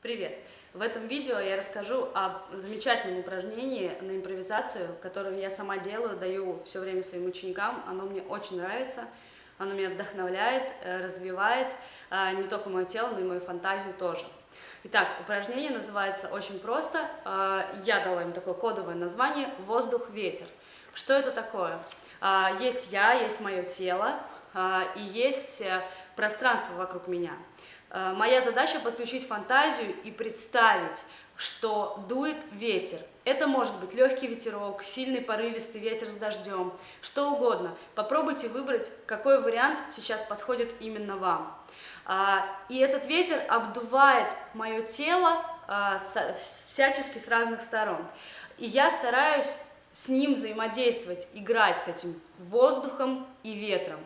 Привет! В этом видео я расскажу о замечательном упражнении на импровизацию, которое я сама делаю, даю все время своим ученикам. Оно мне очень нравится, оно меня вдохновляет, развивает не только мое тело, но и мою фантазию тоже. Итак, упражнение называется очень просто. Я дала им такое кодовое название «Воздух, ветер». Что это такое? Есть я, есть мое тело и есть пространство вокруг меня. Моя задача подключить фантазию и представить, что дует ветер. Это может быть легкий ветерок, сильный порывистый ветер с дождем, что угодно. Попробуйте выбрать, какой вариант сейчас подходит именно вам. И этот ветер обдувает мое тело всячески с разных сторон. И я стараюсь с ним взаимодействовать, играть с этим воздухом и ветром.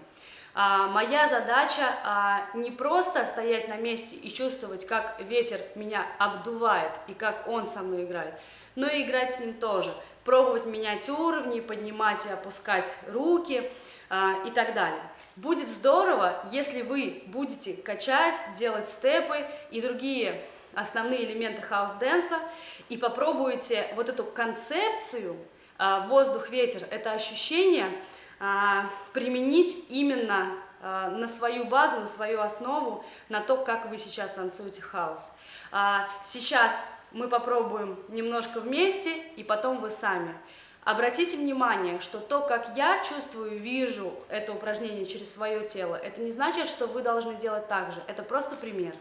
Моя задача не просто стоять на месте и чувствовать, как ветер меня обдувает и как он со мной играет, но и играть с ним тоже, пробовать менять уровни, поднимать и опускать руки и так далее. Будет здорово, если вы будете качать, делать степы и другие основные элементы хаус-дэнса и попробуете вот эту концепцию воздух-ветер, это ощущение применить именно на свою базу, на свою основу, на то, как вы сейчас танцуете хаус. Сейчас мы попробуем немножко вместе, и потом вы сами. Обратите внимание, что то, как я чувствую, вижу это упражнение через свое тело, это не значит, что вы должны делать так же. Это просто пример.